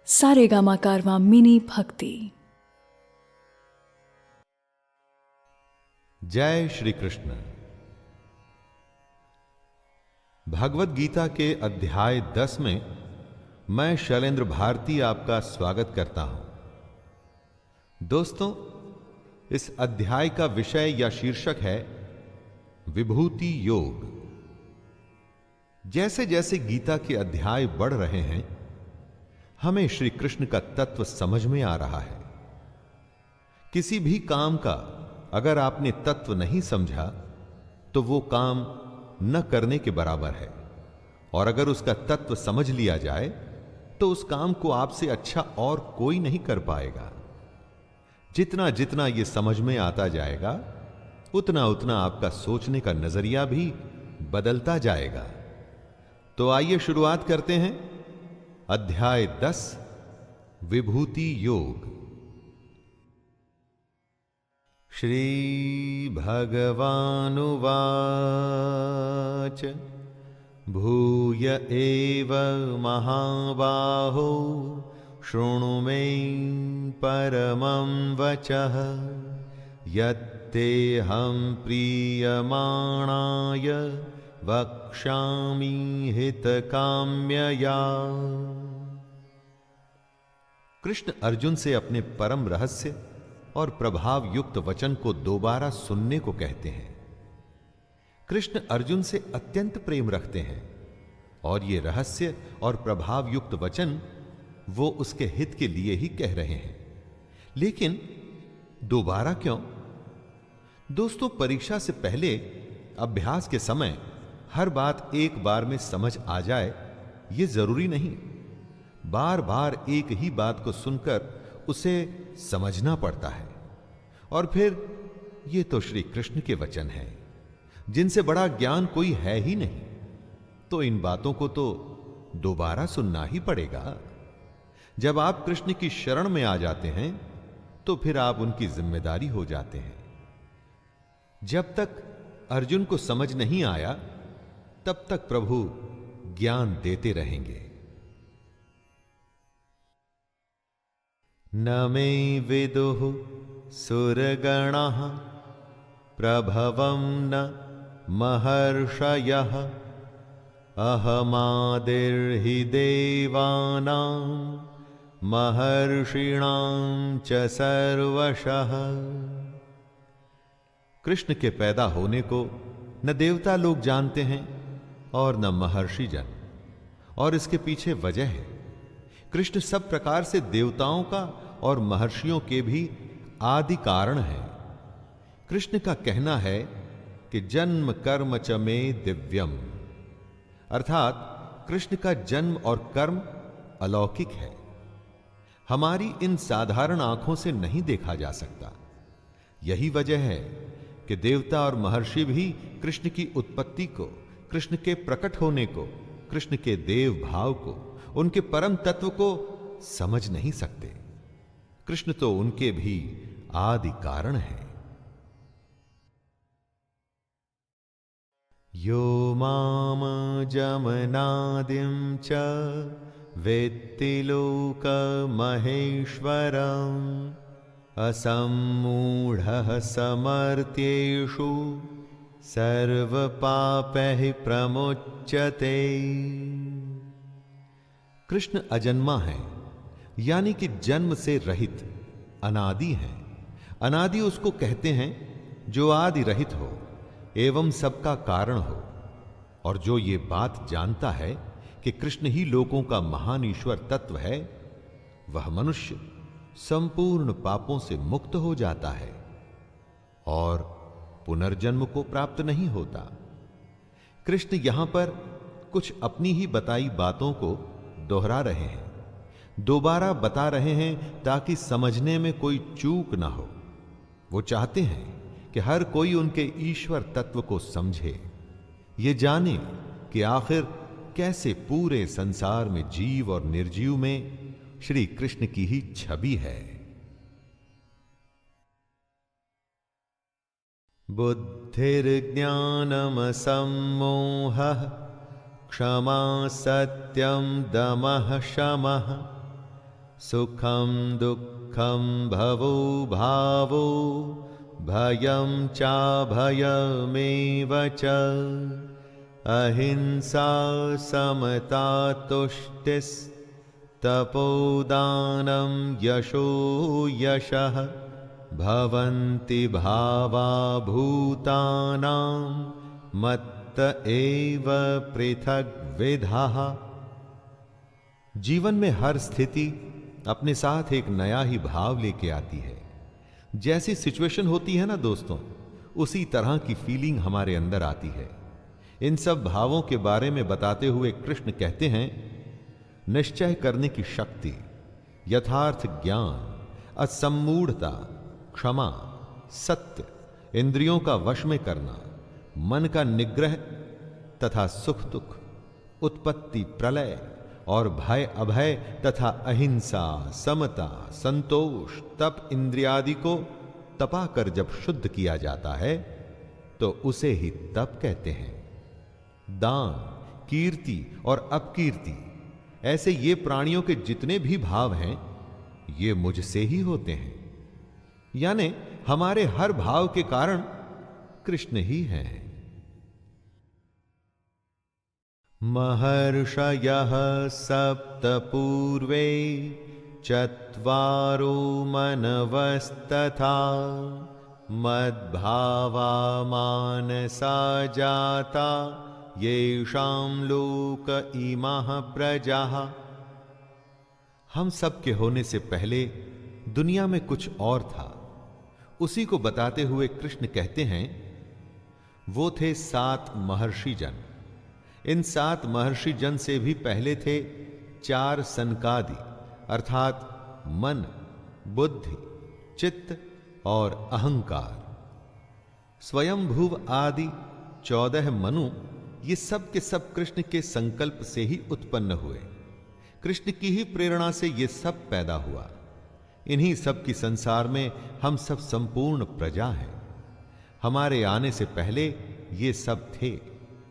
सारेगामा कारवां mini भक्ति। जय श्री कृष्ण। भगवत गीता के अध्याय 10 में मैं शैलेंद्र भारती आपका स्वागत करता हूं। दोस्तों, इस अध्याय का विषय या शीर्षक है विभूति योग। जैसे जैसे गीता के अध्याय बढ़ रहे हैं, हमें श्री कृष्ण का तत्व समझ में आ रहा है। किसी भी काम का अगर आपने तत्व नहीं समझा तो वो काम न करने के बराबर है, और अगर उसका तत्व समझ लिया जाए तो उस काम को आपसे अच्छा और कोई नहीं कर पाएगा। जितना जितना ये समझ में आता जाएगा, उतना उतना आपका सोचने का नजरिया भी बदलता जाएगा। तो आइए शुरुआत करते हैं। अध्याय 10 विभूति योग। श्री भगवानुवाच भूय एव महाबाहो शृणु मे परमं वचः यत्तेऽहं प्रीयमाणाय वक्ष्यामि हितकाम्यया। कृष्ण अर्जुन से अपने परम रहस्य और प्रभाव युक्त वचन को दोबारा सुनने को कहते हैं। कृष्ण अर्जुन से अत्यंत प्रेम रखते हैं और ये रहस्य और प्रभाव युक्त वचन वो उसके हित के लिए ही कह रहे हैं। लेकिन दोबारा क्यों? दोस्तों, परीक्षा से पहले अभ्यास के समय हर बात एक बार में समझ आ जाए ये जरूरी नहीं। बार बार एक ही बात को सुनकर उसे समझना पड़ता है। और फिर ये तो श्री कृष्ण के वचन हैं, जिनसे बड़ा ज्ञान कोई है ही नहीं, तो इन बातों को तो दोबारा सुनना ही पड़ेगा। जब आप कृष्ण की शरण में आ जाते हैं तो फिर आप उनकी जिम्मेदारी हो जाते हैं। जब तक अर्जुन को समझ नहीं आया तब तक प्रभु ज्ञान देते रहेंगे। न मे विदुः सुरगणाः प्रभवं न महर्षयः अहमादिर्हि देवानां महर्षिणां च सर्वशः। कृष्ण के पैदा होने को न देवता लोग जानते हैं और न महर्षि जन, और इसके पीछे वजह है। कृष्ण सब प्रकार से देवताओं का और महर्षियों के भी आदि कारण है। कृष्ण का कहना है कि जन्म कर्म च मे दिव्यम, अर्थात कृष्ण का जन्म और कर्म अलौकिक है, हमारी इन साधारण आंखों से नहीं देखा जा सकता। यही वजह है कि देवता और महर्षि भी कृष्ण की उत्पत्ति को, कृष्ण के प्रकट होने को, कृष्ण के देव भाव को, उनके परम तत्व को समझ नहीं सकते। कृष्ण तो उनके भी आदि कारण है। यो माम जमनादिं च वेत्ति लोकमहेश्वरम् असम्मूढ़ः समर्थ्येषु सर्वपापैः प्रमुच्यते। कृष्ण अजन्मा है, यानी कि जन्म से रहित, अनादि है। अनादि उसको कहते हैं जो आदि रहित हो एवं सबका कारण हो, और जो ये बात जानता है कि कृष्ण ही लोकों का महान ईश्वर तत्व है, वह मनुष्य संपूर्ण पापों से मुक्त हो जाता है और पुनर्जन्म को प्राप्त नहीं होता। कृष्ण यहां पर कुछ अपनी ही बताई बातों को दोहरा रहे हैं, दोबारा बता रहे हैं ताकि समझने में कोई चूक ना हो। वो चाहते हैं कि हर कोई उनके ईश्वर तत्व को समझे, ये जाने कि आखिर कैसे पूरे संसार में जीव और निर्जीव में श्री कृष्ण की ही छवि है। बुद्धिर्ज्ञानमसम्मोहः क्षमा सत्यं दमः शमः सुखम दुःखम भवो भावो भयं चाभयमेव च अहिंसा समता तुष्टिस्तपोदानं यशो यशः भवन्ति भावा भूतानां मत्त एव पृथग् विधाः। जीवन में हर स्थिति अपने साथ एक नया ही भाव लेके आती है। जैसी सिचुएशन होती है ना दोस्तों, उसी तरह की फीलिंग हमारे अंदर आती है। इन सब भावों के बारे में बताते हुए कृष्ण कहते हैं, निश्चय करने की शक्ति, यथार्थ ज्ञान, असम्मूढ़ता, क्षमा, सत्य, इंद्रियों का वश में करना, मन का निग्रह तथा सुख दुख, उत्पत्ति प्रलय और भय अभय तथा अहिंसा, समता, संतोष, तप इंद्रियादि को तपा कर जब शुद्ध किया जाता है तो उसे ही तप कहते हैं। दान, कीर्ति और अपकीर्ति, ऐसे ये प्राणियों के जितने भी भाव हैं ये मुझसे ही होते हैं। यानी हमारे हर भाव के कारण कृष्ण ही हैं। महर्षयः सप्त पूर्वे चत्वारो मनवस्तथा मद्भावा मानसा जाता येषां लोक इमाः प्रजाः। हम सब के होने से पहले दुनिया में कुछ और था, उसी को बताते हुए कृष्ण कहते हैं, वो थे 7 महर्षि जन। इन 7 महर्षि जन से भी पहले थे 4 सनकादि, अर्थात मन, बुद्धि, चित्त और अहंकार। स्वयंभुव आदि 14 मनु, ये सब के सब कृष्ण के संकल्प से ही उत्पन्न हुए। कृष्ण की ही प्रेरणा से ये सब पैदा हुआ। इन्हीं सब की संसार में हम सब संपूर्ण प्रजा हैं। हमारे आने से पहले ये सब थे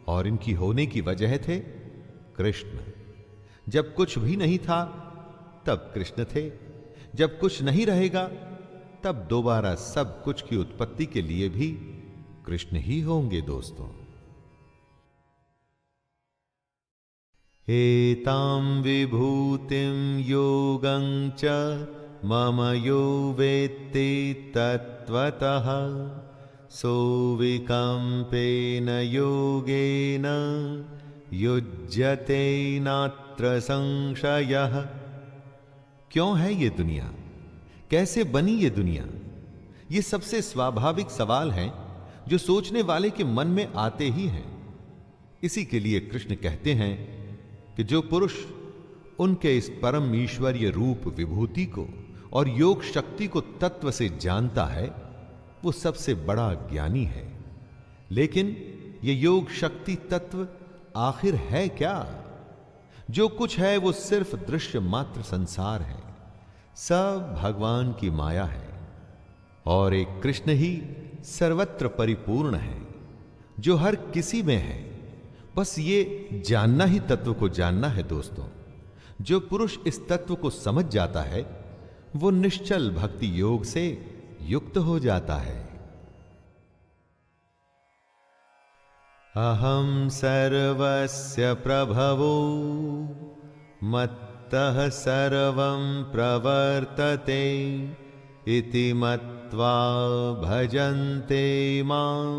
और इनकी होने की वजह थे कृष्ण। जब कुछ भी नहीं था तब कृष्ण थे, जब कुछ नहीं रहेगा तब दोबारा सब कुछ की उत्पत्ति के लिए भी कृष्ण ही होंगे दोस्तों। एतां विभूतिं योगं च मम यो वेत्ति तत्त्वतः सोऽविकम्पेन योगेन युज्यते नात्र संशयः। क्यों है ये दुनिया, कैसे बनी ये दुनिया? ये सबसे स्वाभाविक सवाल हैं जो सोचने वाले के मन में आते ही हैं। इसी के लिए कृष्ण कहते हैं कि जो पुरुष उनके इस परम ईश्वरीय रूप विभूति को और योग शक्ति को तत्व से जानता है वो सबसे बड़ा ज्ञानी है। लेकिन ये योग शक्ति तत्व आखिर है क्या? जो कुछ है वो सिर्फ दृश्य मात्र संसार है, सब भगवान की माया है और एक कृष्ण ही सर्वत्र परिपूर्ण है जो हर किसी में है। बस ये जानना ही तत्व को जानना है दोस्तों। जो पुरुष इस तत्व को समझ जाता है वो निश्चल भक्ति योग से युक्त हो जाता है। अहम सर्वस्य प्रभवो मत्तः सर्वं प्रवर्तते इति मत्वा भजन्ते मां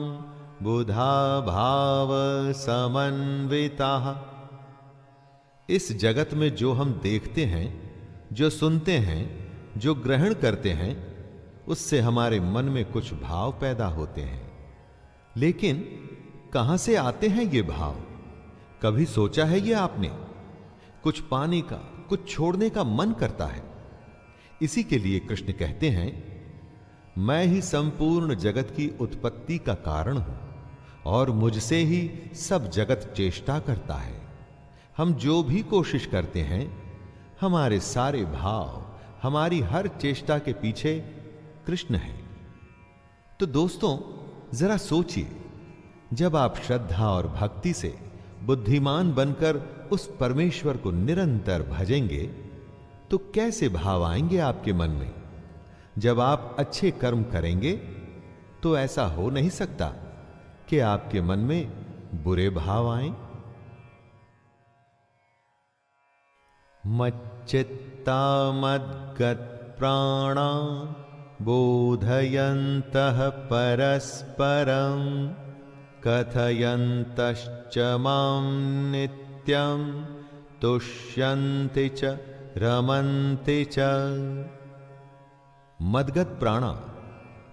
बुधा भाव समन्विताः। इस जगत में जो हम देखते हैं, जो सुनते हैं, जो ग्रहण करते हैं, उससे हमारे मन में कुछ भाव पैदा होते हैं। लेकिन कहां से आते हैं ये भाव? कभी सोचा है ये आपने? कुछ पाने का, कुछ छोड़ने का मन करता है। इसी के लिए कृष्ण कहते हैं, मैं ही संपूर्ण जगत की उत्पत्ति का कारण हूं और मुझसे ही सब जगत चेष्टा करता है। हम जो भी कोशिश करते हैं, हमारे सारे भाव, हमारी हर चेष्टा के पीछे कृष्ण है। तो दोस्तों जरा सोचिए, जब आप श्रद्धा और भक्ति से बुद्धिमान बनकर उस परमेश्वर को निरंतर भजेंगे तो कैसे भाव आएंगे आपके मन में? जब आप अच्छे कर्म करेंगे तो ऐसा हो नहीं सकता कि आपके मन में बुरे भाव आएं। मच्चित्ता मद्गत प्राणा बोधयन्तः परस्परं कथयन्तश्च मां नित्यं तुष्यन्ति च रमन्ति च। मदगत प्राणा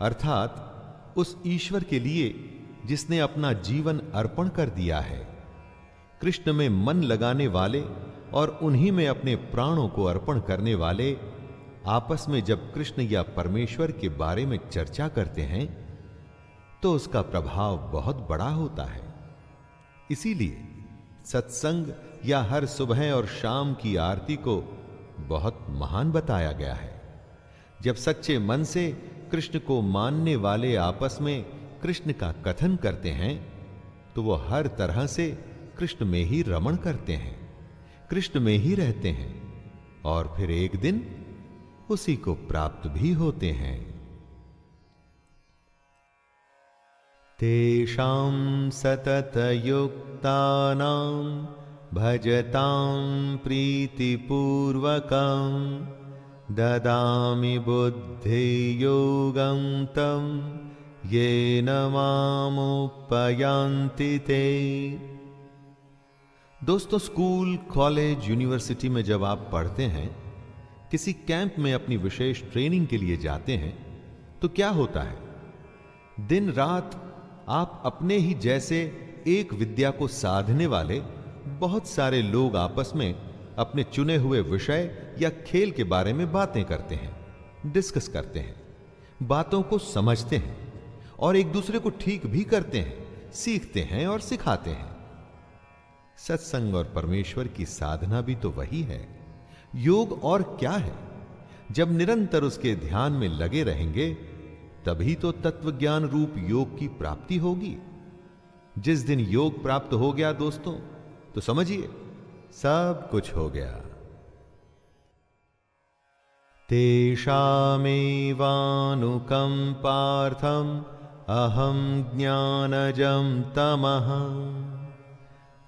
अर्थात उस ईश्वर के लिए जिसने अपना जीवन अर्पण कर दिया है, कृष्ण में मन लगाने वाले और उन्हीं में अपने प्राणों को अर्पण करने वाले आपस में जब कृष्ण या परमेश्वर के बारे में चर्चा करते हैं तो उसका प्रभाव बहुत बड़ा होता है। इसीलिए सत्संग या हर सुबह और शाम की आरती को बहुत महान बताया गया है। जब सच्चे मन से कृष्ण को मानने वाले आपस में कृष्ण का कथन करते हैं तो वो हर तरह से कृष्ण में ही रमण करते हैं, कृष्ण में ही रहते हैं और फिर एक दिन उसी को प्राप्त भी होते हैं। तेषां सततयुक्तानां भजतां प्रीतिपूर्वकं ददामि बुद्धियोगं तं येन मामुपयान्ति ते। दोस्तों, स्कूल, कॉलेज, यूनिवर्सिटी में जब आप पढ़ते हैं, किसी कैंप में अपनी विशेष ट्रेनिंग के लिए जाते हैं तो क्या होता है? दिन रात आप अपने ही जैसे एक विद्या को साधने वाले बहुत सारे लोग आपस में अपने चुने हुए विषय या खेल के बारे में बातें करते हैं, डिस्कस करते हैं, बातों को समझते हैं और एक दूसरे को ठीक भी करते हैं, सीखते हैं और सिखाते हैं। सत्संग और परमेश्वर की साधना भी तो वही है। योग और क्या है? जब निरंतर उसके ध्यान में लगे रहेंगे तभी तो तत्वज्ञान रूप योग की प्राप्ति होगी। जिस दिन योग प्राप्त हो गया दोस्तों, तो समझिए सब कुछ हो गया। तेषामेवानुकंपार्थम अहम ज्ञानजं तमः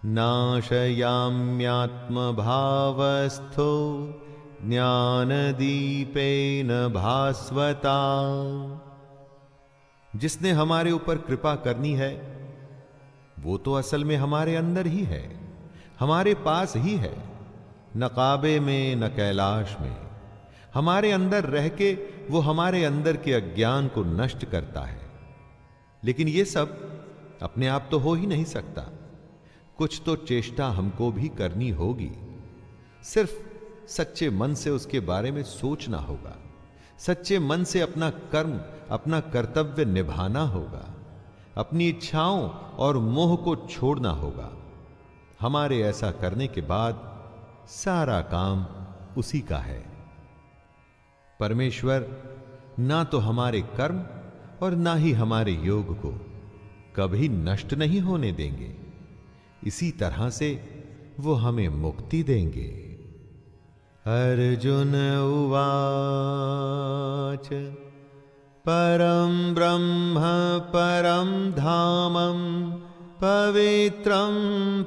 नाशयाम्यात्मभावस्थो ज्ञानदीपेन भास्वता। जिसने हमारे ऊपर कृपा करनी है वो तो असल में हमारे अंदर ही है, हमारे पास ही है, न काबे में न कैलाश में। हमारे अंदर रह के वो हमारे अंदर के अज्ञान को नष्ट करता है। लेकिन ये सब अपने आप तो हो ही नहीं सकता, कुछ तो चेष्टा हमको भी करनी होगी। सिर्फ सच्चे मन से उसके बारे में सोचना होगा, सच्चे मन से अपना कर्म, अपना कर्तव्य निभाना होगा, अपनी इच्छाओं और मोह को छोड़ना होगा। हमारे ऐसा करने के बाद सारा काम उसी का है। परमेश्वर ना तो हमारे कर्म और ना ही हमारे योग को कभी नष्ट नहीं होने देंगे। इसी तरह से वो हमें मुक्ति देंगे। अर्जुन उवाच परम ब्रह्म परम धामं पवित्रं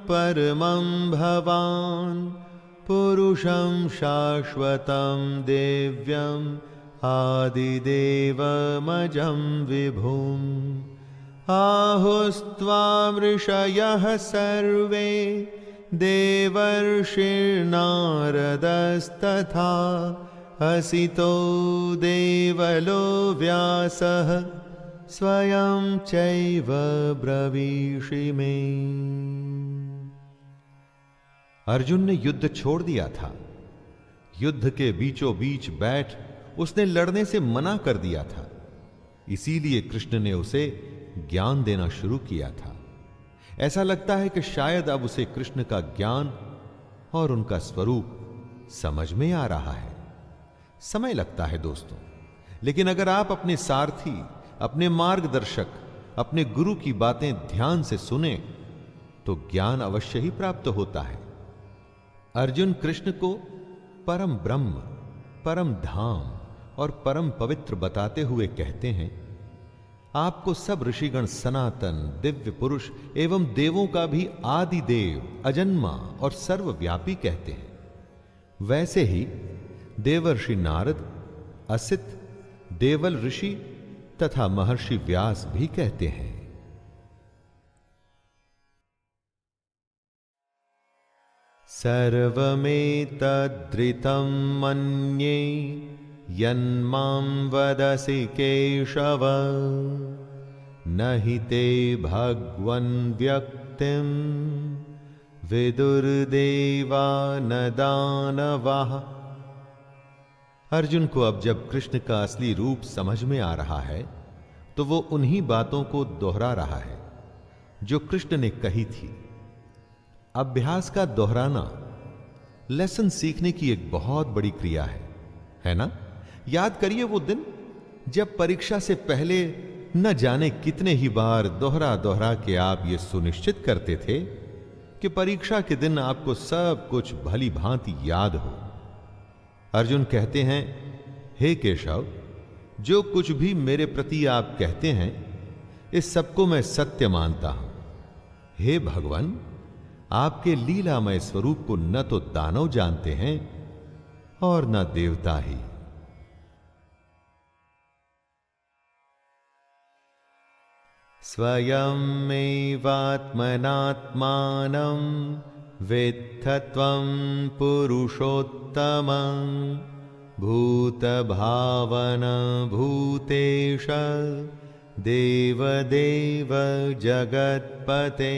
परमं भवान् पुरुषं शाश्वतं दिव्यम् आदिदेवमजं विभुम् आहुस्त्वां ऋषयः सर्वे देवर्षिर्नारदस्तथा हसितो देवलो व्यासः स्वयं चैव ब्रवीषि मे। अर्जुन ने युद्ध छोड़ दिया था। युद्ध के बीचों बीच बैठ उसने लड़ने से मना कर दिया था। इसीलिए कृष्ण ने उसे ज्ञान देना शुरू किया था। ऐसा लगता है कि शायद अब उसे कृष्ण का ज्ञान और उनका स्वरूप समझ में आ रहा है। समय लगता है दोस्तों, लेकिन अगर आप अपने सारथी, अपने मार्गदर्शक, अपने गुरु की बातें ध्यान से सुने तो ज्ञान अवश्य ही प्राप्त होता है। अर्जुन कृष्ण को परम ब्रह्म परम धाम और परम पवित्र बताते हुए कहते हैं, आपको सब ऋषिगण सनातन दिव्य पुरुष एवं देवों का भी आदि देव, अजन्मा और सर्वव्यापी कहते हैं। वैसे ही देवर्षि नारद, असित, देवल ऋषि तथा महर्षि व्यास भी कहते हैं। सर्वमेतद्ऋतं मन्ये यन्मां वदसि केशव, न हि ते भगवन् व्यक्तिं विदुर्देवा न दानवाः। अर्जुन को अब जब कृष्ण का असली रूप समझ में आ रहा है तो वो उन्हीं बातों को दोहरा रहा है जो कृष्ण ने कही थी। अभ्यास का दोहराना लेसन सीखने की एक बहुत बड़ी क्रिया है ना? याद करिए वो दिन जब परीक्षा से पहले न जाने कितने ही बार दोहरा दोहरा के आप ये सुनिश्चित करते थे कि परीक्षा के दिन आपको सब कुछ भली भांति याद हो। अर्जुन कहते हैं, हे केशव, जो कुछ भी मेरे प्रति आप कहते हैं इस सबको मैं सत्य मानता हूं। हे भगवान, आपके लीलामय स्वरूप को न तो दानव जानते हैं और न देवता ही। स्वयमेवात्मनात्मानं वेत्थ त्वं पुरुषोत्तमं भूतभावन भूतेश देवदेव जगत्पते।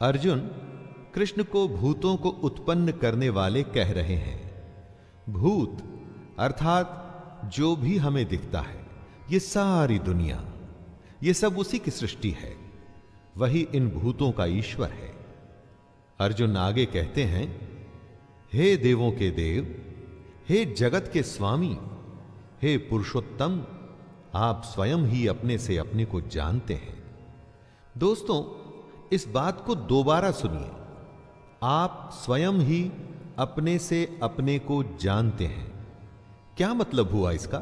अर्जुन कृष्ण को भूतों को उत्पन्न करने वाले कह रहे हैं। भूत अर्थात जो भी हमें दिखता है, ये सारी दुनिया, ये सब उसी की सृष्टि है। वही इन भूतों का ईश्वर है। अर्जुन आगे कहते हैं, हे देवों के देव, हे जगत के स्वामी, हे पुरुषोत्तम, आप स्वयं ही अपने से अपने को जानते हैं। दोस्तों, इस बात को दोबारा सुनिए। आप स्वयं ही अपने से अपने को जानते हैं। क्या मतलब हुआ इसका?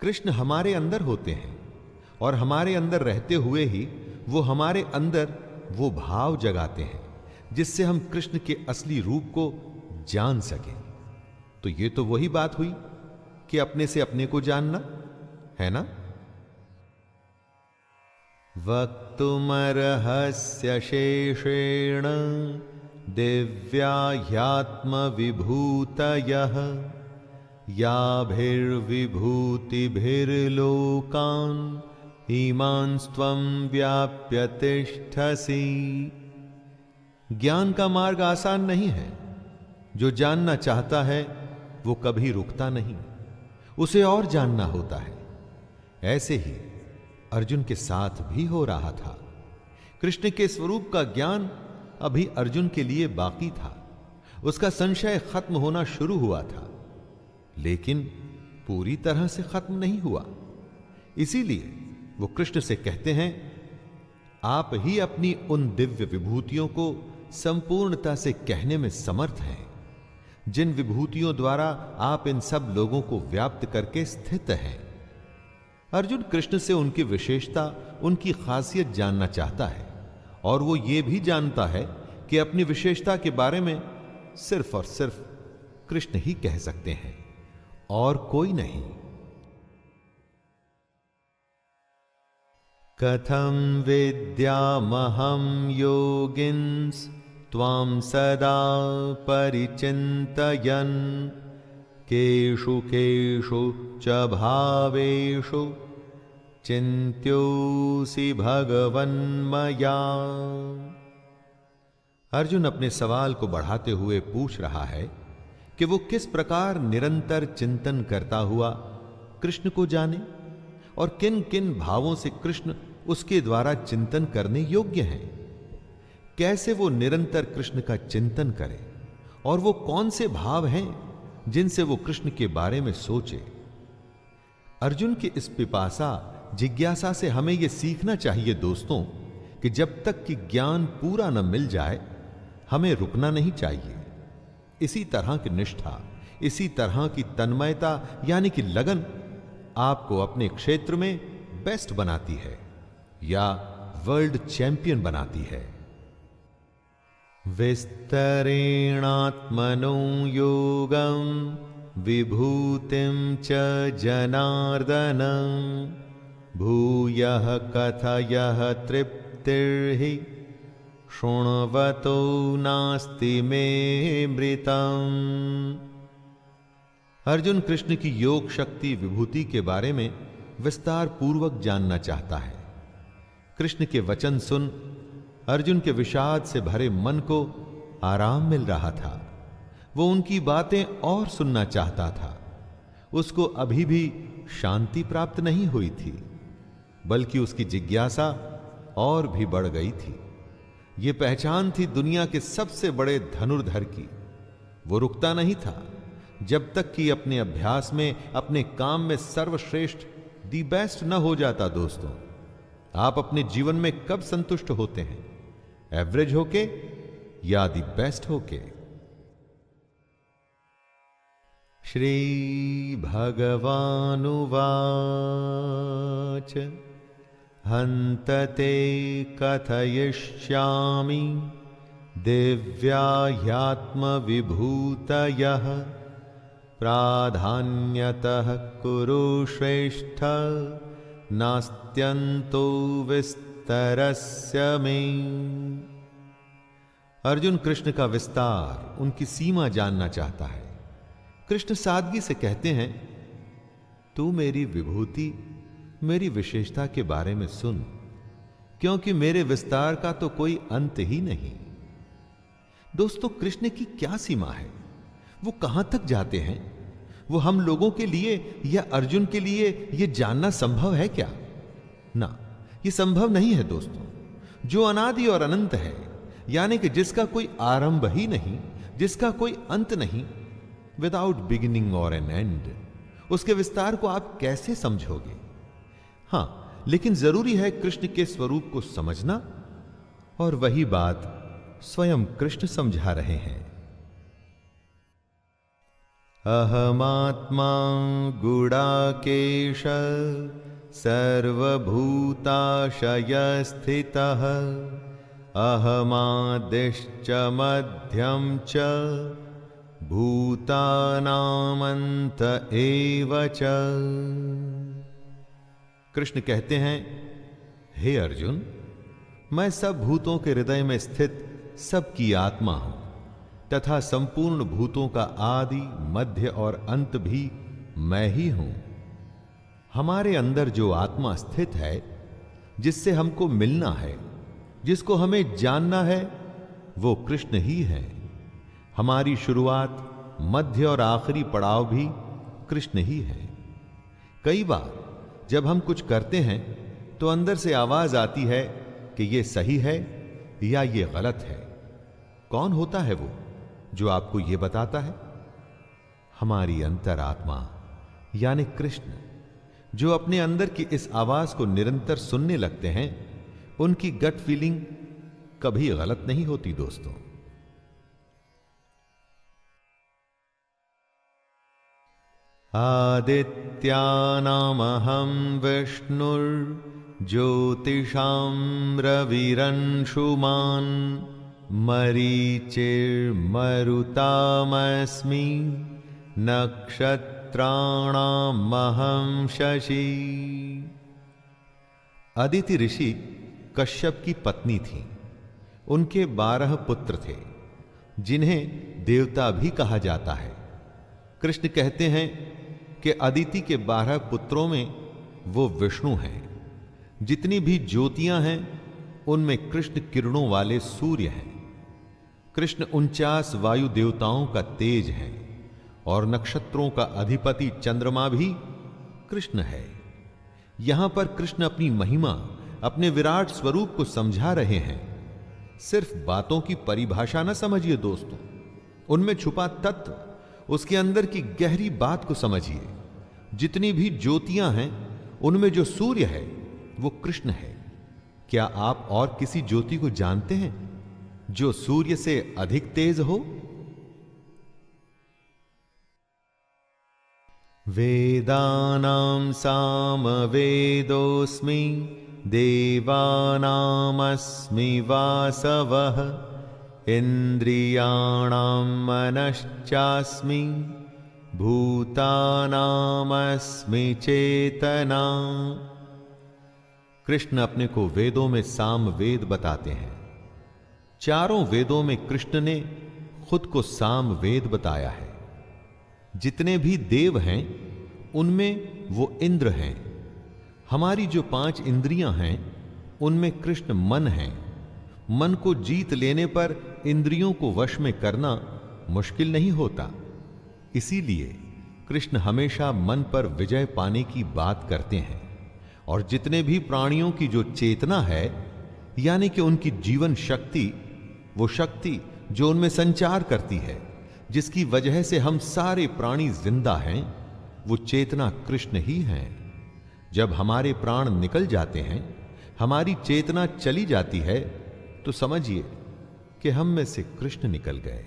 कृष्ण हमारे अंदर होते हैं और हमारे अंदर रहते हुए ही वो हमारे अंदर वो भाव जगाते हैं जिससे हम कृष्ण के असली रूप को जान सकें। तो ये तो वही बात हुई कि अपने से अपने को जानना, है ना? वक्तुमर्हस्य शेषेण दिव्या ह्यात्मविभूतयः याभिर्विभूतिभिर्लोकान् इमांस्त्वं व्याप्य तिष्ठसि। ज्ञान का मार्ग आसान नहीं है। जो जानना चाहता है वो कभी रुकता नहीं, उसे और जानना होता है। ऐसे ही अर्जुन के साथ भी हो रहा था। कृष्ण के स्वरूप का ज्ञान अभी अर्जुन के लिए बाकी था। उसका संशय खत्म होना शुरू हुआ था, लेकिन पूरी तरह से खत्म नहीं हुआ। इसीलिए वो कृष्ण से कहते हैं, आप ही अपनी उन दिव्य विभूतियों को संपूर्णता से कहने में समर्थ हैं, जिन विभूतियों द्वारा आप इन सब लोगों को व्याप्त करके स्थित हैं। अर्जुन कृष्ण से उनकी विशेषता, उनकी खासियत जानना चाहता है, और वो ये भी जानता है कि अपनी विशेषता के बारे में सिर्फ और सिर्फ कृष्ण ही कह सकते हैं और कोई नहीं। कथं विद्यामहं योगिन्स त्वां सदा परिचिन्तयन् केषु केषु च भावेषु चिन्त्योऽसि भगवन्मया। अर्जुन अपने सवाल को बढ़ाते हुए पूछ रहा है कि वो किस प्रकार निरंतर चिंतन करता हुआ कृष्ण को जाने और किन किन भावों से कृष्ण उसके द्वारा चिंतन करने योग्य हैं। कैसे वो निरंतर कृष्ण का चिंतन करे और वो कौन से भाव हैं जिनसे वो कृष्ण के बारे में सोचे। अर्जुन की इस पिपासा, जिज्ञासा से हमें यह सीखना चाहिए दोस्तों कि जब तक कि ज्ञान पूरा न मिल जाए हमें रुकना नहीं चाहिए। इसी तरह की निष्ठा, इसी तरह की तन्मयता यानी कि लगन आपको अपने क्षेत्र में बेस्ट बनाती है या वर्ल्ड चैंपियन बनाती है। विस्तरेणात्मनो योगं विभूतिं च जनार्दन भूयः कथयः तृप्तिर्हि शृण्वतो नास्ति मे मृतम्। अर्जुन कृष्ण की योग शक्ति विभूति के बारे में विस्तार पूर्वक जानना चाहता है। कृष्ण के वचन सुन अर्जुन के विषाद से भरे मन को आराम मिल रहा था। वो उनकी बातें और सुनना चाहता था। उसको अभी भी शांति प्राप्त नहीं हुई थी, बल्कि उसकी जिज्ञासा और भी बढ़ गई थी। ये पहचान थी दुनिया के सबसे बड़े धनुर्धर की। वो रुकता नहीं था जब तक कि अपने अभ्यास में, अपने काम में सर्वश्रेष्ठ, दी बेस्ट न हो जाता। दोस्तों, आप अपने जीवन में कब संतुष्ट होते हैं? एवरेज होके या दी बेस्ट होके? श्री भगवानुवाच हन्तते कथयिष्यामि दिव्या ह्यात्मविभूतयः प्राधान्यतः कुरु श्रेष्ठ नास्त्यन्तो विस्तरस्य मे। अर्जुन कृष्ण का विस्तार, उनकी सीमा जानना चाहता है। कृष्ण सादगी से कहते हैं, तू मेरी विभूति, मेरी विशेषता के बारे में सुन, क्योंकि मेरे विस्तार का तो कोई अंत ही नहीं। दोस्तों, कृष्ण की क्या सीमा है? वो कहां तक जाते हैं? वो हम लोगों के लिए या अर्जुन के लिए यह जानना संभव है क्या? ना, यह संभव नहीं है दोस्तों। जो अनादि और अनंत है, यानी कि जिसका कोई आरंभ ही नहीं, जिसका कोई अंत नहीं, विदाउट बिगिनिंग और एन एंड, उसके विस्तार को आप कैसे समझोगे? हां, लेकिन जरूरी है कृष्ण के स्वरूप को समझना, और वही बात स्वयं कृष्ण समझा रहे हैं। अहमात्मा गुडाकेश सर्वभूताशयस्थितः अहमादिश्च मध्यम च भूतानामंत एव च। कृष्ण कहते हैं, हे अर्जुन, मैं सब भूतों के हृदय में स्थित सबकी आत्मा हूं तथा संपूर्ण भूतों का आदि, मध्य और अंत भी मैं ही हूं। हमारे अंदर जो आत्मा स्थित है, जिससे हमको मिलना है, जिसको हमें जानना है, वो कृष्ण ही है। हमारी शुरुआत, मध्य और आखिरी पड़ाव भी कृष्ण ही है। कई बार जब हम कुछ करते हैं तो अंदर से आवाज आती है कि ये सही है या ये गलत है। कौन होता है वो जो आपको ये बताता है? हमारी अंतरात्मा यानी कृष्ण, जो अपने अंदर की इस आवाज को निरंतर सुनने लगते हैं। उनकी गट फीलिंग कभी गलत नहीं होती दोस्तों। आदित्यानामहं विष्णुर्ज्योतिषां रविरंशुमान् मरीचिर्मरुतामस्मि नक्षत्राणामहं शशि। अदिति ऋषि कश्यप की पत्नी थी। उनके 12 पुत्र थे, जिन्हें देवता भी कहा जाता है। कृष्ण कहते हैं कि अदिति के 12 पुत्रों में वो विष्णु हैं। जितनी भी ज्योतियां हैं, उनमें कृष्ण किरणों वाले सूर्य हैं। कृष्ण 49 वायु देवताओं का तेज है, और नक्षत्रों का अधिपति चंद्रमा भी कृष्ण है। यहां पर कृष्ण अपनी महिमा, अपने विराट स्वरूप को समझा रहे हैं। सिर्फ बातों की परिभाषा न समझिए दोस्तों, उनमें छुपा तत्व, उसके अंदर की गहरी बात को समझिए। जितनी भी ज्योतियां हैं, उनमें जो सूर्य है वो कृष्ण है। क्या आप और किसी ज्योति को जानते हैं जो सूर्य से अधिक तेज हो? वेदानां सामवेदोऽस्मि देवानामस्मि वासवः इन्द्रियाणां मनश्चास्मि भूतानामस्मि चेतना। कृष्ण अपने को वेदों में साम वेद बताते हैं। चारों वेदों में कृष्ण ने खुद को साम वेद बताया है। जितने भी देव हैं उनमें वो इंद्र हैं। हमारी जो 5 इंद्रियां हैं उनमें कृष्ण मन है। मन को जीत लेने पर इंद्रियों को वश में करना मुश्किल नहीं होता। इसीलिए कृष्ण हमेशा मन पर विजय पाने की बात करते हैं। और जितने भी प्राणियों की जो चेतना है, यानी कि उनकी जीवन शक्ति, वो शक्ति जो उनमें संचार करती है, जिसकी वजह से हम सारे प्राणी जिंदा हैं, वो चेतना कृष्ण ही हैं। जब हमारे प्राण निकल जाते हैं, हमारी चेतना चली जाती है, तो समझिए कि हम में से कृष्ण निकल गए।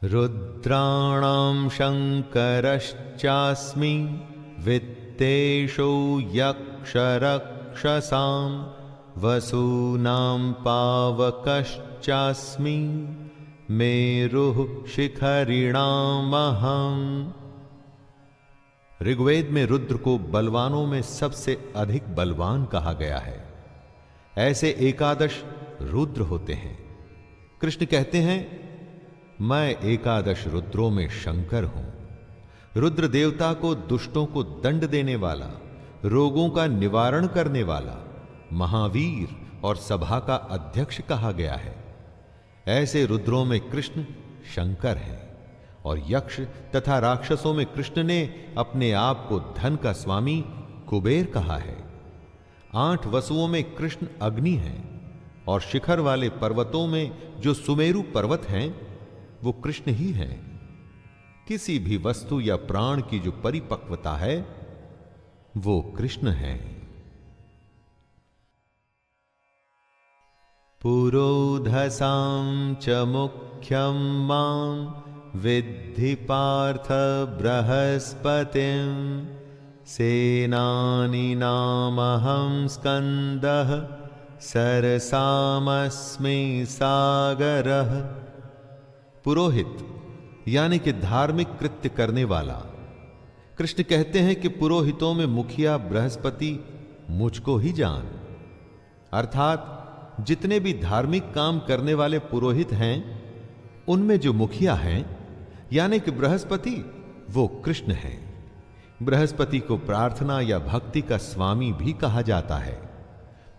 रुद्राणां शंकरश्चास्मि वित्तेषु यक्षरक्षसां वसूनां पावकश्चास्मि मेरुः शिखरिणामहम्। ऋग्वेद में रुद्र को बलवानों में सबसे अधिक बलवान कहा गया है। ऐसे एकादश रुद्र होते हैं। कृष्ण कहते हैं, मैं एकादश रुद्रों में शंकर हूं। रुद्र देवता को दुष्टों को दंड देने वाला, रोगों का निवारण करने वाला, महावीर और सभा का अध्यक्ष कहा गया है। ऐसे रुद्रों में कृष्ण शंकर हैं। और यक्ष तथा राक्षसों में कृष्ण ने अपने आप को धन का स्वामी कुबेर कहा है। 8 वसुओं में कृष्ण अग्नि हैं। और शिखर वाले पर्वतों में जो सुमेरु पर्वत हैं, वो कृष्ण ही हैं। किसी भी वस्तु या प्राण की जो परिपक्वता है, वो कृष्ण है। पुरोधसां च मुख्यं मां विद्धि पार्थ बृहस्पतिं सेनानीनामहं स्कंदः सरसामस्मि सागरः। पुरोहित यानी कि धार्मिक कृत्य करने वाला। कृष्ण कहते हैं कि पुरोहितों में मुखिया बृहस्पति मुझको ही जान। अर्थात जितने भी धार्मिक काम करने वाले पुरोहित हैं, उनमें जो मुखिया हैं यानी कि बृहस्पति, वो कृष्ण हैं। बृहस्पति को प्रार्थना या भक्ति का स्वामी भी कहा जाता है।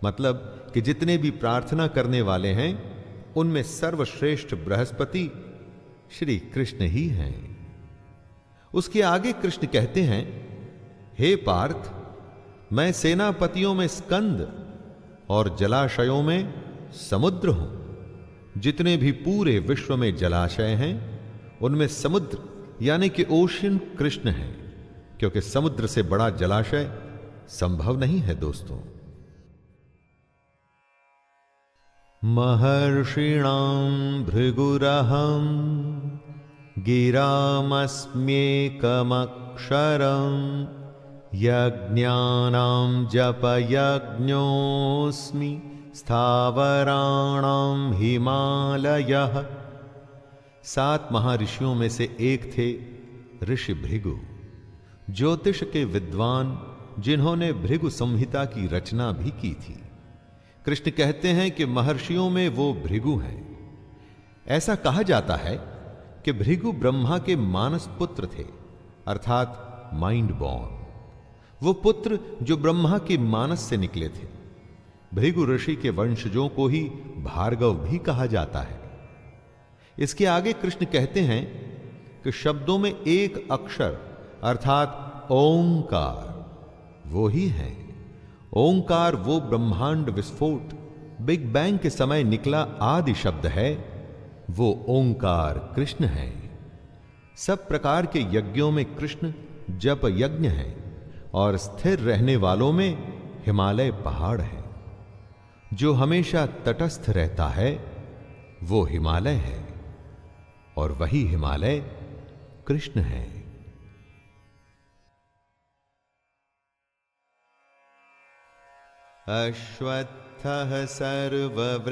मतलब कि जितने भी प्रार्थना करने वाले हैं, उनमें सर्वश्रेष्ठ बृहस्पति श्री कृष्ण ही हैं। उसके आगे कृष्ण कहते हैं, हे पार्थ, मैं सेनापतियों में स्कंद और जलाशयों में समुद्र हूं। जितने भी पूरे विश्व में जलाशय हैं, उनमें समुद्र यानी कि ओशन कृष्ण है, क्योंकि समुद्र से बड़ा जलाशय संभव नहीं है। दोस्तों, महर्षिणां भृगुरहं गिरामस्म्येकमक्षरं यज्ञानां जपयज्ञोऽस्मि स्थावराणां हिमालयः। 7 महाऋषियों में से एक थे ऋषि भृगु, ज्योतिष के विद्वान, जिन्होंने भृगु संहिता की रचना भी की थी। कृष्ण कहते हैं कि महर्षियों में वो भृगु हैं। ऐसा कहा जाता है कि भृगु ब्रह्मा के मानस पुत्र थे, अर्थात माइंड बॉर्न। वो पुत्र जो ब्रह्मा के मानस से निकले थे। भृगु ऋषि के वंशजों को ही भार्गव भी कहा जाता है। इसके आगे कृष्ण कहते हैं कि शब्दों में एक अक्षर अर्थात ओंकार वो ही है। ओंकार वो ब्रह्मांड विस्फोट, बिग बैंग के समय निकला आदि शब्द है। वो ओंकार कृष्ण है। सब प्रकार के यज्ञों में कृष्ण जप यज्ञ है और स्थिर रहने वालों में हिमालय पहाड़ है। जो हमेशा तटस्थ रहता है वो हिमालय है। और वही हिमालय कृष्ण है। अश्वत्थः सर्ववृक्षाणां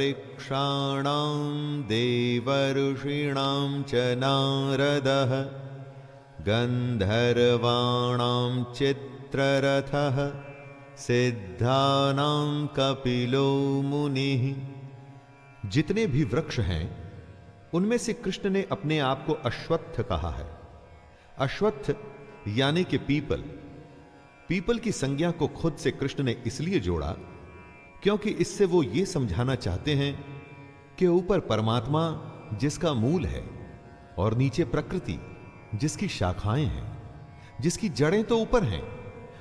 देवर्षीणां च नारदः गन्धर्वाणां चित्ररथः सिद्धानां कपिलो मुनिः। जितने भी वृक्ष हैं उनमें से कृष्ण ने अपने आप को अश्वत्थ कहा है। अश्वत्थ यानी कि पीपल। पीपल की संज्ञा को खुद से कृष्ण ने इसलिए जोड़ा क्योंकि इससे वो ये समझाना चाहते हैं कि ऊपर परमात्मा जिसका मूल है और नीचे प्रकृति जिसकी शाखाएं हैं, जिसकी जड़ें तो ऊपर हैं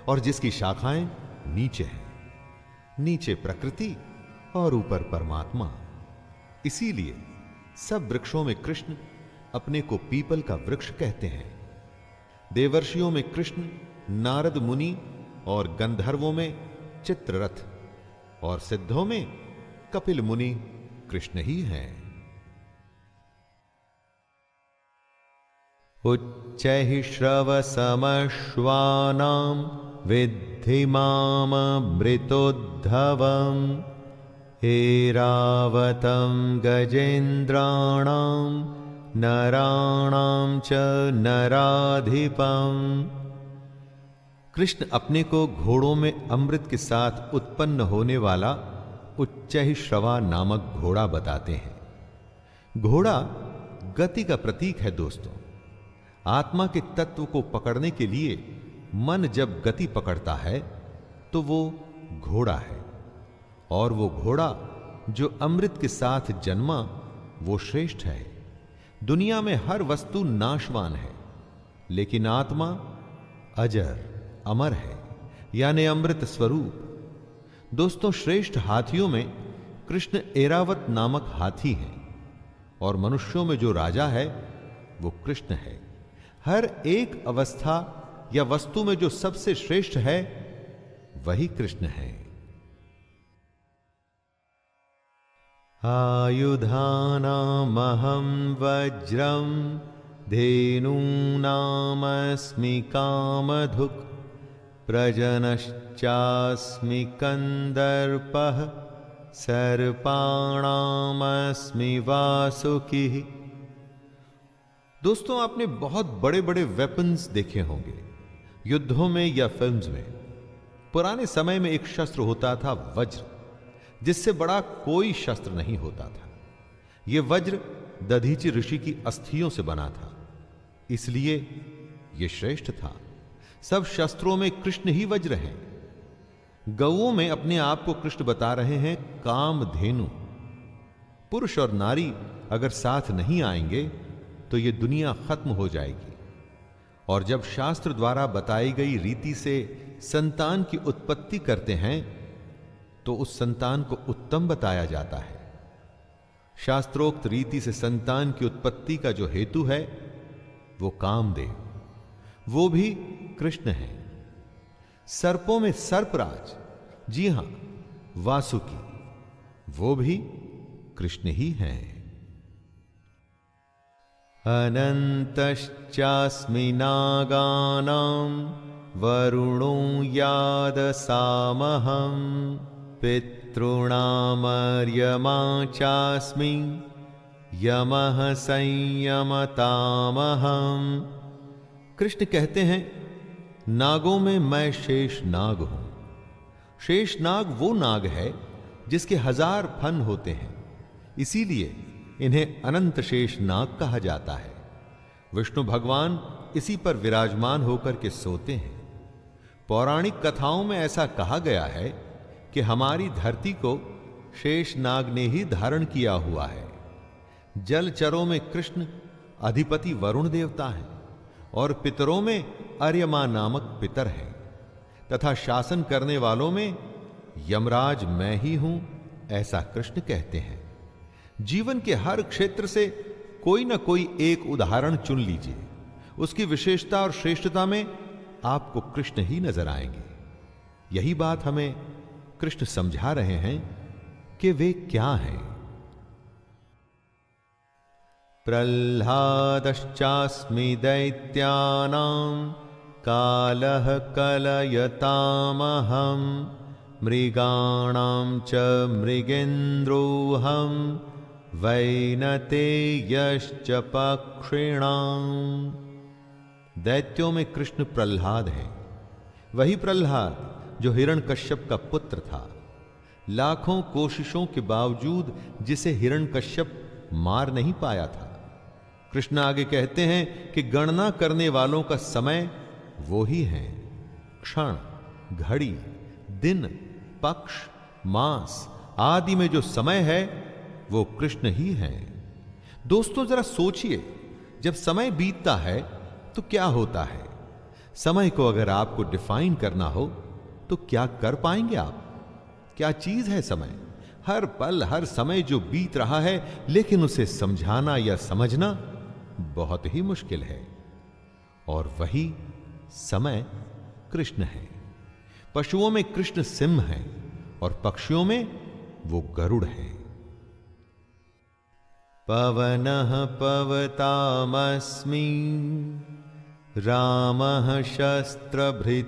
और जिसकी शाखाएं नीचे हैं। नीचे प्रकृति और ऊपर परमात्मा। इसीलिए सब वृक्षों में कृष्ण अपने को पीपल का वृक्ष कहते हैं। देवर्षियों में कृष्ण, नारद मुनि और गंधर्वों में चित्ररथ और सिद्धों में कपिल मुनि कृष्ण ही हैं। उच्चैः श्रवसमश्वानां विद्धि माममृतोद्धवम् ऐरावतं गजेन्द्राणां नराणां च नराधिपम्। कृष्ण अपने को घोड़ों में अमृत के साथ उत्पन्न होने वाला उच्चैः श्रवा नामक घोड़ा बताते हैं। घोड़ा गति का प्रतीक है दोस्तों। आत्मा के तत्व को पकड़ने के लिए मन जब गति पकड़ता है तो वो घोड़ा है, और वो घोड़ा जो अमृत के साथ जन्मा वो श्रेष्ठ है। दुनिया में हर वस्तु नाशवान है, लेकिन आत्मा अजर अमर है, यानी अमृत स्वरूप। दोस्तों, श्रेष्ठ हाथियों में कृष्ण ऐरावत नामक हाथी हैं, और मनुष्यों में जो राजा है वो कृष्ण है। हर एक अवस्था या वस्तु में जो सबसे श्रेष्ठ है वही कृष्ण है। आयुधानामहं वज्रं धेनूनामस्मि कामधुक् प्रजनश्चास्मि कंदर्पः सर्पाणामस्मि वासुकिः। दोस्तों, आपने बहुत बड़े बड़े वेपन्स देखे होंगे युद्धों में या फिल्म्स में। पुराने समय में एक शस्त्र होता था वज्र, जिससे बड़ा कोई शस्त्र नहीं होता था। यह वज्र दधीचि ऋषि की अस्थियों से बना था, इसलिए यह श्रेष्ठ था। सब शस्त्रों में कृष्ण ही वज्र हैं। गौओं में अपने आप को कृष्ण बता रहे हैं कामधेनु। पुरुष और नारी अगर साथ नहीं आएंगे तो यह दुनिया खत्म हो जाएगी। और जब शास्त्र द्वारा बताई गई रीति से संतान की उत्पत्ति करते हैं तो उस संतान को उत्तम बताया जाता है। शास्त्रोक्त रीति से संतान की उत्पत्ति का जो हेतु है वो कामदेव, वो भी कृष्ण है। सर्पों में सर्पराज, जी हां वासुकी, वो भी कृष्ण ही हैं। अनंतश्चास्मि नागानां वरुणो यादसामहं पितॄणामर्यमा चास्मि यमः संयमतामहं। कृष्ण कहते हैं, नागों में मैं शेष नाग हूं। शेष नाग वो नाग है जिसके 1000 फन होते हैं, इसीलिए इन्हें अनंत शेष नाग कहा जाता है। विष्णु भगवान इसी पर विराजमान होकर के सोते हैं। पौराणिक कथाओं में ऐसा कहा गया है कि हमारी धरती को शेष नाग ने ही धारण किया हुआ है। जलचरों में कृष्ण अधिपति वरुण देवता हैं और पितरों में अर्यमा नामक पितर है, तथा शासन करने वालों में यमराज मैं ही हूं, ऐसा कृष्ण कहते हैं। जीवन के हर क्षेत्र से कोई ना कोई एक उदाहरण चुन लीजिए, उसकी विशेषता और श्रेष्ठता में आपको कृष्ण ही नजर आएंगे। यही बात हमें कृष्ण समझा रहे हैं कि वे क्या हैं। प्रह्लादश्चास्मि दैत्यानां कालः कलयतामहं मृगाणां च मृगेन्द्रोऽहं वैनतेयश्च पक्षिणां। दैत्यों में कृष्ण प्रह्लाद है, वही प्रह्लाद जो हिरण्यकश्यप का पुत्र था। लाखों कोशिशों के बावजूद जिसे हिरण्यकश्यप मार नहीं पाया था। कृष्ण आगे कहते हैं कि गणना करने वालों का समय वो ही है। क्षण, घड़ी, दिन, पक्ष, मास आदि में जो समय है वो कृष्ण ही है। दोस्तों जरा सोचिए, जब समय बीतता है तो क्या होता है? समय को अगर आपको डिफाइन करना हो तो क्या कर पाएंगे आप? क्या चीज है समय? हर पल हर समय जो बीत रहा है, लेकिन उसे समझाना या समझना बहुत ही मुश्किल है। और वही समय कृष्ण है। पशुओं में कृष्ण सिंह है और पक्षियों में वो गरुड़ है। पवनः पवतामस्मि रामः शस्त्रभृतामहं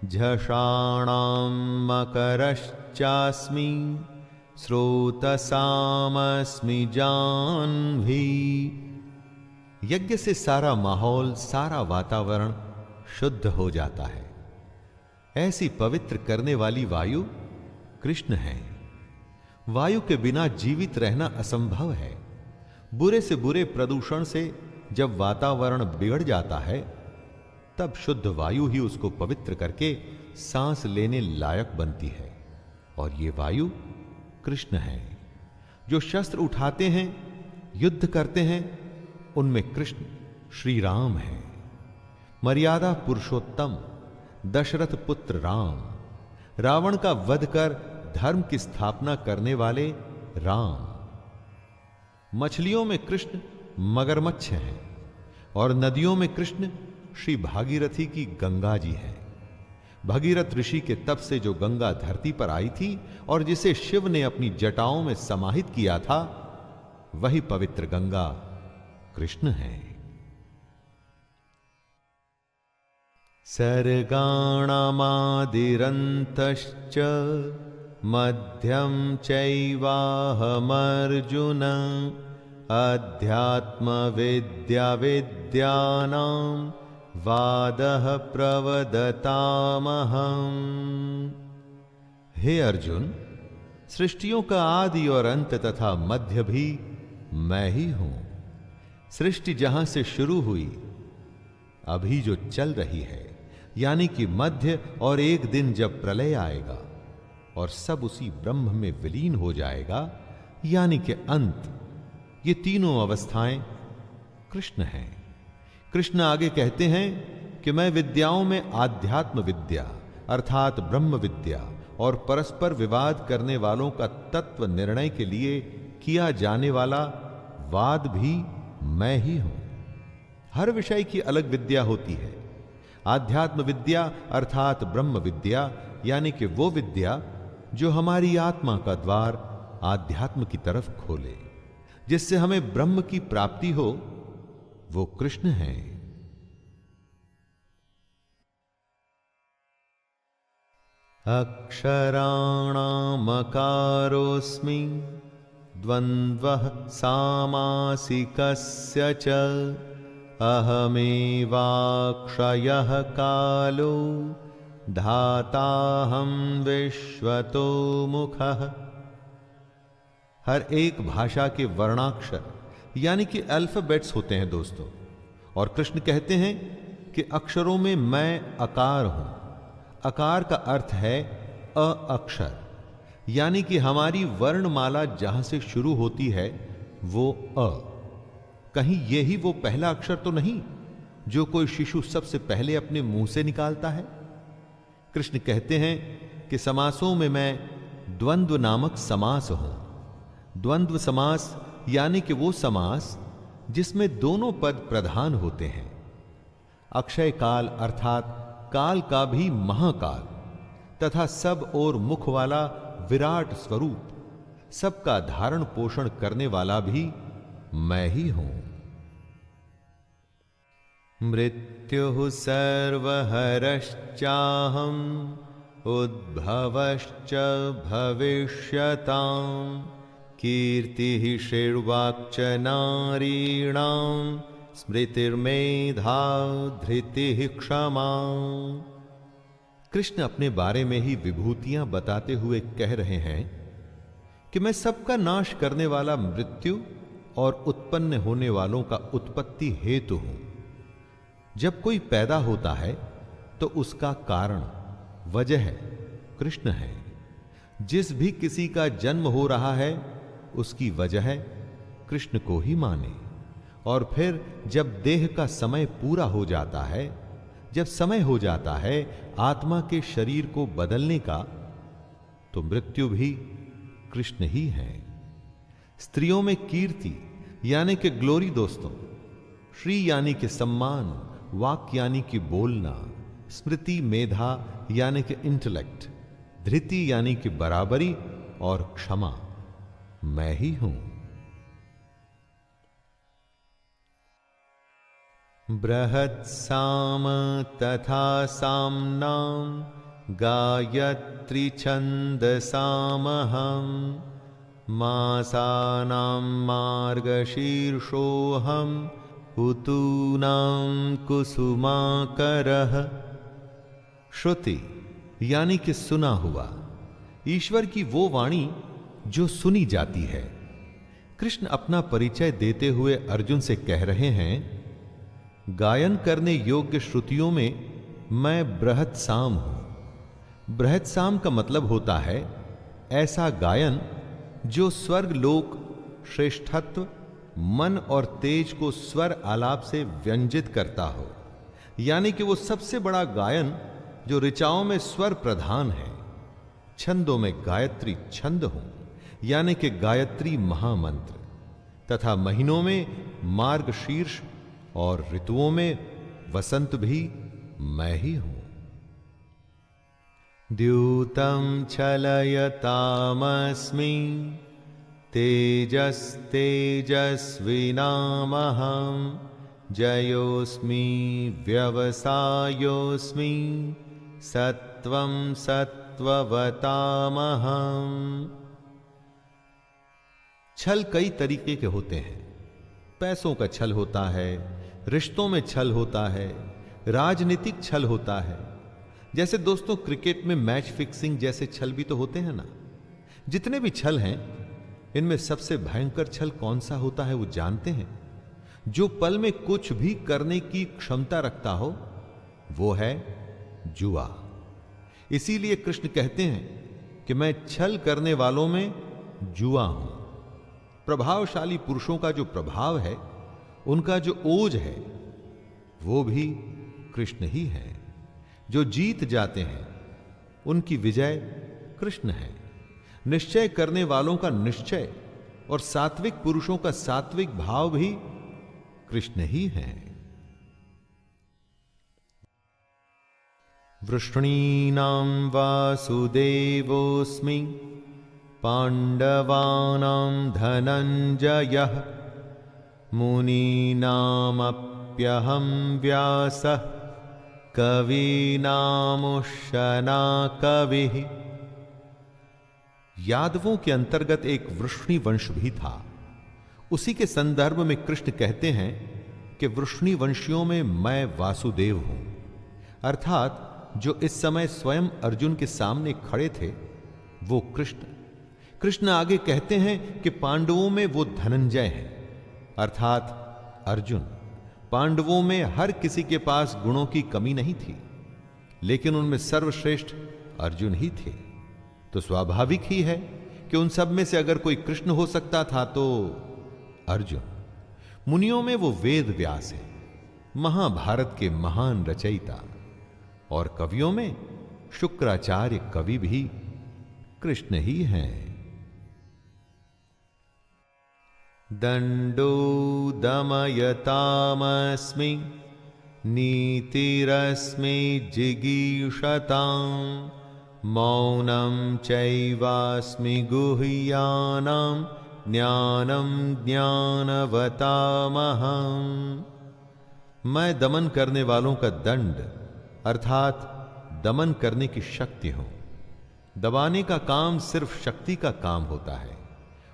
झषाणां मकरश्चास्मि स्रोतसामस्मि जाह्नवी। यज्ञ से सारा माहौल, सारा वातावरण शुद्ध हो जाता है। ऐसी पवित्र करने वाली वायु कृष्ण है। वायु के बिना जीवित रहना असंभव है। बुरे से बुरे प्रदूषण से जब वातावरण बिगड़ जाता है, तब शुद्ध वायु ही उसको पवित्र करके सांस लेने लायक बनती है। और ये वायु कृष्ण है। जो शस्त्र उठाते हैं, युद्ध करते हैं, उनमें कृष्ण श्री राम है। मर्यादा पुरुषोत्तम दशरथ पुत्र राम, रावण का वध कर धर्म की स्थापना करने वाले राम। मछलियों में कृष्ण मगरमच्छ हैं और नदियों में कृष्ण श्री भागीरथी की गंगा जी है। भगीरथ ऋषि के तप से जो गंगा धरती पर आई थी और जिसे शिव ने अपनी जटाओं में समाहित किया था, वही पवित्र गंगा कृष्ण है। सर्गाणामादिरन्तश्च मध्यं चैवाहमर्जुन अध्यात्मविद्या विद्यानां वादः प्रवदतामहं। हे अर्जुन, सृष्टियों का आदि और अंत तथा मध्य भी मैं ही हूं। सृष्टि जहां से शुरू हुई, अभी जो चल रही है, यानी कि मध्य, और एक दिन जब प्रलय आएगा और सब उसी ब्रह्म में विलीन हो जाएगा, यानी कि अंत, ये तीनों अवस्थाएं कृष्ण हैं। कृष्ण आगे कहते हैं कि मैं विद्याओं में आध्यात्म विद्या अर्थात ब्रह्म विद्या और परस्पर विवाद करने वालों का तत्व निर्णय के लिए किया जाने वाला वाद भी मैं ही हूं। हर विषय की अलग विद्या होती है। आध्यात्म विद्या अर्थात ब्रह्म विद्या, यानी कि वो विद्या जो हमारी आत्मा का द्वार आध्यात्म की तरफ खोले, जिससे हमें ब्रह्म की प्राप्ति हो, वो कृष्ण है। अक्षराणामकारोऽस्मि द्वन्द्वः सामासिकस्य च अहमेवाक्षयः कालो धाताहं विश्वतो मुखः। हर एक भाषा के वर्णाक्षर यानी कि अल्फाबेट्स होते हैं दोस्तों, और कृष्ण कहते हैं कि अक्षरों में मैं अकार हूं। अकार का अर्थ है अ अक्षर, यानी कि हमारी वर्णमाला जहां से शुरू होती है वो अ। कहीं यही वो पहला अक्षर तो नहीं जो कोई शिशु सबसे पहले अपने मुंह से निकालता है। कृष्ण कहते हैं कि समासों में मैं द्वंद्व नामक समास हूं। द्वंद्व समास यानी कि वो समास जिसमें दोनों पद प्रधान होते हैं। अक्षय काल अर्थात काल का भी महाकाल तथा सब और मुख वाला विराट स्वरूप सबका धारण पोषण करने वाला भी मैं ही हूं। मृत्युः सर्वहरश्चाहम् उद्भवश्च भविष्यताम् कीर्तिः श्रीर्वाक्च नारीणां स्मृतिर्मेधा धृतिः क्षमा। कृष्ण अपने बारे में ही विभूतियां बताते हुए कह रहे हैं कि मैं सबका नाश करने वाला मृत्यु और उत्पन्न होने वालों का उत्पत्ति हेतु हूं। जब कोई पैदा होता है तो उसका कारण वजह कृष्ण है। जिस भी किसी का जन्म हो रहा है उसकी वजह कृष्ण को ही माने। और फिर जब देह का समय पूरा हो जाता है, जब समय हो जाता है आत्मा के शरीर को बदलने का, तो मृत्यु भी कृष्ण ही है। स्त्रियों में कीर्ति यानी कि ग्लोरी दोस्तों, श्री यानी कि सम्मान, वाक यानी कि बोलना, स्मृति मेधा यानी कि इंटेलेक्ट, धृति यानी कि बराबरी और क्षमा मैं ही हूं। बृहत्साम तथा साम्नां गायत्री छन्दसामहं मासानां मार्गशीर्षोऽहं ऋतूनां कुसुमाकरः। श्रुति यानी कि सुना हुआ, ईश्वर की वो वाणी जो सुनी जाती है। कृष्ण अपना परिचय देते हुए अर्जुन से कह रहे हैं, गायन करने योग्य श्रुतियों में मैं बृहत्साम हूं। बृहत्साम का मतलब होता है ऐसा गायन जो स्वर्ग लोक श्रेष्ठत्व, मन और तेज को स्वर आलाप से व्यंजित करता हो, यानी कि वो सबसे बड़ा गायन जो ऋचाओं में स्वर प्रधान है। छंदों में गायत्री छंद हूं, यानी कि गायत्री महामंत्र, तथा महीनों में मार्गशीर्ष और ऋतुओं में वसंत भी मैं ही हूं। द्यूतं छलयतामस्मि तेजस्तेजस्विनामहं जयोस्मि व्यवसायोस्मि सत्वं सत्ववतामहं। छल कई तरीके के होते हैं। पैसों का छल होता है, रिश्तों में छल होता है, राजनीतिक छल होता है। जैसे दोस्तों क्रिकेट में मैच फिक्सिंग जैसे छल भी तो होते हैं ना। जितने भी छल हैं, इनमें सबसे भयंकर छल कौन सा होता है वो जानते हैं? जो पल में कुछ भी करने की क्षमता रखता हो, वो है जुआ। इसीलिए कृष्ण कहते हैं कि मैं छल करने वालों में जुआ हूं। प्रभावशाली पुरुषों का जो प्रभाव है, उनका जो ओज है, वो भी कृष्ण ही है। जो जीत जाते हैं उनकी विजय कृष्ण है। निश्चय करने वालों का निश्चय और सात्विक पुरुषों का सात्विक भाव भी कृष्ण ही है। वृष्णीनां वासुदेवोऽस्मि पाण्डवानां धनञ्जयः मुनीनामप्यहं व्यासः कवीनामुशना कविः। यादवों के अंतर्गत एक वृष्णि वंश भी था। उसी के संदर्भ में कृष्ण कहते हैं कि वृष्णि वंशियों में मैं वासुदेव हूं, अर्थात जो इस समय स्वयं अर्जुन के सामने खड़े थे वो कृष्ण। कृष्ण आगे कहते हैं कि पांडवों में वो धनंजय हैं, अर्थात अर्जुन। पांडवों में हर किसी के पास गुणों की कमी नहीं थी, लेकिन उनमें सर्वश्रेष्ठ अर्जुन ही थे। तो स्वाभाविक ही है कि उन सब में से अगर कोई कृष्ण हो सकता था तो अर्जुन। मुनियों में वो वेद व्यास है, महाभारत के महान रचयिता। और कवियों में शुक्राचार्य कवि भी कृष्ण ही हैं। दंडो दमयतामस्मि नीतिरस्मि जिगीषतां मौनं चैवास्मि गुह्यानां ज्ञानं ज्ञानवतामहम्। मैं दमन करने वालों का दंड अर्थात दमन करने की शक्ति हूं। दबाने का काम सिर्फ शक्ति का काम होता है,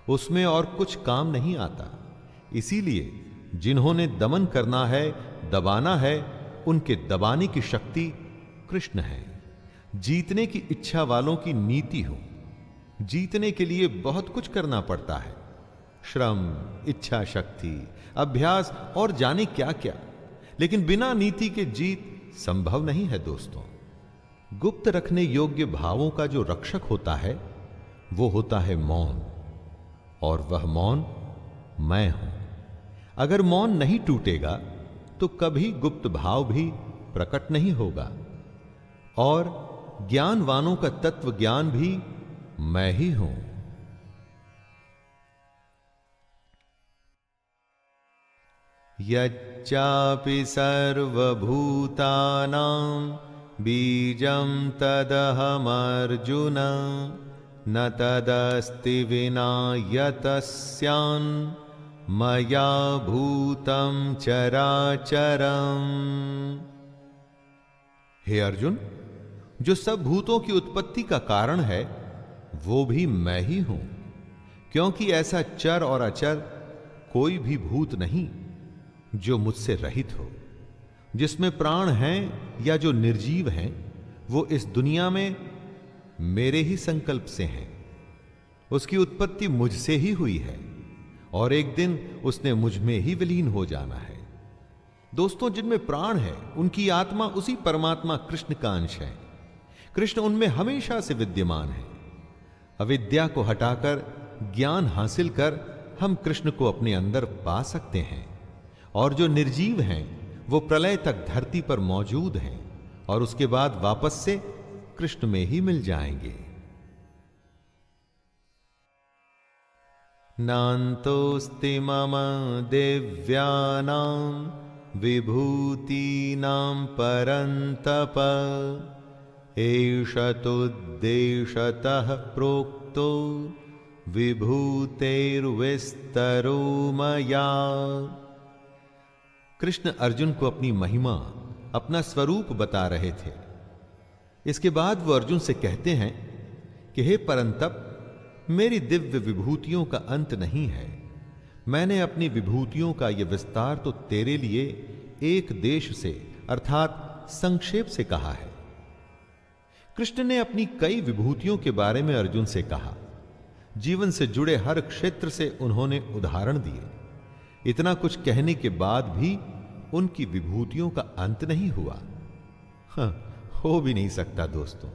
उसमें और कुछ काम नहीं आता। इसीलिए जिन्होंने दमन करना है, दबाना है, उनके दबाने की शक्ति कृष्ण है। जीतने की इच्छा वालों की नीति हो। जीतने के लिए बहुत कुछ करना पड़ता है, श्रम, इच्छा शक्ति, अभ्यास और जाने क्या क्या, लेकिन बिना नीति के जीत संभव नहीं है दोस्तों। गुप्त रखने योग्य भावों का जो रक्षक होता है वो होता है मौन, और वह मौन मैं हूं। अगर मौन नहीं टूटेगा तो कभी गुप्त भाव भी प्रकट नहीं होगा, और ज्ञानवानों का तत्व ज्ञान भी मैं ही हूं। यच्चापि सर्वभूतानां बीजं तदहमर्जुन न तदस्ति विना यतस्यान् मया भूतं चराचरम्। हे अर्जुन, जो सब भूतों की उत्पत्ति का कारण है वो भी मैं ही हूं, क्योंकि ऐसा चर और अचर कोई भी भूत नहीं जो मुझसे रहित हो। जिसमें प्राण हैं या जो निर्जीव हैं वो इस दुनिया में मेरे ही संकल्प से हैं। उसकी उत्पत्ति मुझसे ही हुई है और एक दिन उसने मुझ में ही विलीन हो जाना है। दोस्तों, जिनमें प्राण है उनकी आत्मा उसी परमात्मा कृष्ण का अंश है। कृष्ण उनमें हमेशा से विद्यमान है। अविद्या को हटाकर ज्ञान हासिल कर हम कृष्ण को अपने अंदर पा सकते हैं, और जो निर्जीव हैं वो प्रलय तक धरती पर मौजूद हैं और उसके बाद वापस से कृष्ण में ही मिल जाएंगे। नान्तोऽस्ति मम दिव्यानां विभूतीनां परन्तप एष तुद्देशतः प्रोक्तो विभूतेर्विस्तरो मया। कृष्ण अर्जुन को अपनी महिमा, अपना स्वरूप बता रहे थे। इसके बाद वो अर्जुन से कहते हैं कि हे परंतप, मेरी दिव्य विभूतियों का अंत नहीं है। मैंने अपनी विभूतियों का यह विस्तार तो तेरे लिए एक देश से अर्थात संक्षेप से कहा है। कृष्ण ने अपनी कई विभूतियों के बारे में अर्जुन से कहा। जीवन से जुड़े हर क्षेत्र से उन्होंने उदाहरण दिए। इतना कुछ कहने के बाद भी उनकी विभूतियों का अंत नहीं हुआ। हो भी नहीं सकता दोस्तों।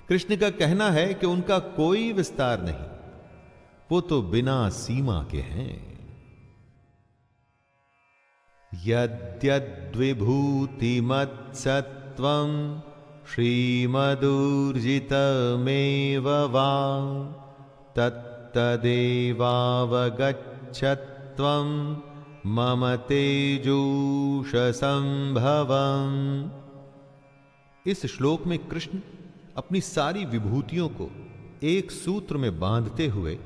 कृष्ण का कहना है कि उनका कोई विस्तार नहीं, वो तो बिना सीमा के हैं। यद्यद्विभूतिमत्सत्त्वं श्रीमदूर्जितमेव वा तत्तदेवावगच्छत्वं मम तेजूषसंभवम्। इस श्लोक में कृष्ण अपनी सारी विभूतियों को एक सूत्र में बांधते हुए,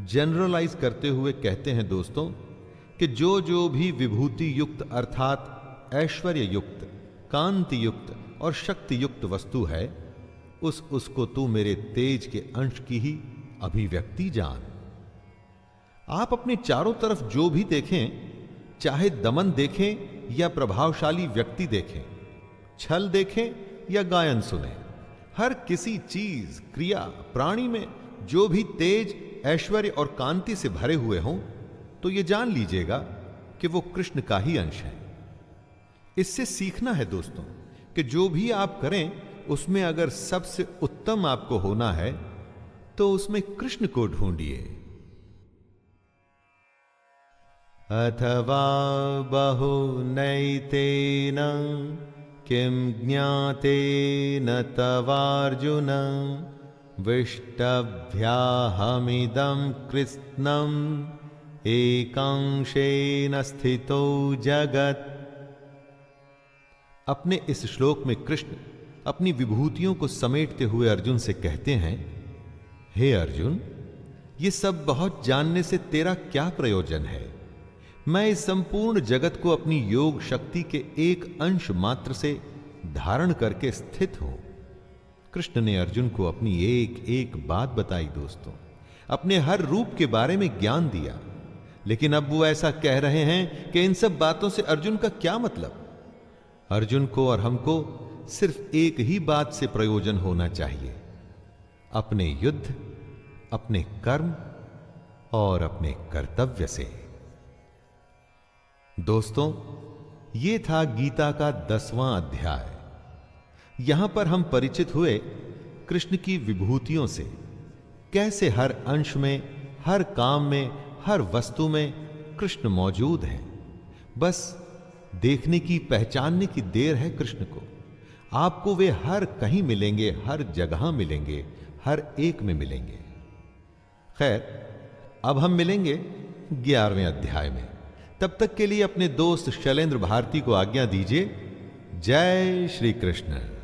जनरलाइज करते हुए कहते हैं दोस्तों कि जो जो भी विभूति युक्त अर्थात ऐश्वर्य युक्त, कांति युक्त और शक्ति युक्त वस्तु है, उसको तू मेरे तेज के अंश की ही अभिव्यक्ति जान। आप अपने चारों तरफ जो भी देखें, चाहे दमन देखें या प्रभावशाली व्यक्ति देखें, छल देखें या गायन सुने, हर किसी चीज, क्रिया, प्राणी में जो भी तेज, ऐश्वर्य और कांति से भरे हुए हों, तो ये जान लीजिएगा कि वो कृष्ण का ही अंश है। इससे सीखना है दोस्तों कि जो भी आप करें उसमें अगर सबसे उत्तम आपको होना है तो उसमें कृष्ण को ढूंढिए। अथवा बहुनैतेन किं ज्ञातेन तवार्जुन विष्टभ्याहमिदं कृत्स्नम् एकांशेन स्थितो जगत्। अपने इस श्लोक में कृष्ण अपनी विभूतियों को समेटते हुए अर्जुन से कहते हैं, हे अर्जुन, ये सब बहुत जानने से तेरा क्या प्रयोजन है? मैं इस संपूर्ण जगत को अपनी योग शक्ति के एक अंश मात्र से धारण करके स्थित हूं। कृष्ण ने अर्जुन को अपनी एक एक बात बताई दोस्तों, अपने हर रूप के बारे में ज्ञान दिया। लेकिन अब वो ऐसा कह रहे हैं कि इन सब बातों से अर्जुन का क्या मतलब? अर्जुन को और हमको सिर्फ एक ही बात से प्रयोजन होना चाहिए, अपने युद्ध, अपने कर्म और अपने कर्तव्य से। दोस्तों, ये था गीता का 10वां अध्याय। यहां पर हम परिचित हुए कृष्ण की विभूतियों से, कैसे हर अंश में, हर काम में, हर वस्तु में कृष्ण मौजूद हैं। बस देखने की, पहचानने की देर है कृष्ण को। आपको वे हर कहीं मिलेंगे, हर जगह मिलेंगे, हर एक में मिलेंगे। खैर, अब हम मिलेंगे 11वें अध्याय में। तब तक के लिए अपने दोस्त शैलेंद्र भारती को आज्ञा दीजिए। जय श्री कृष्ण।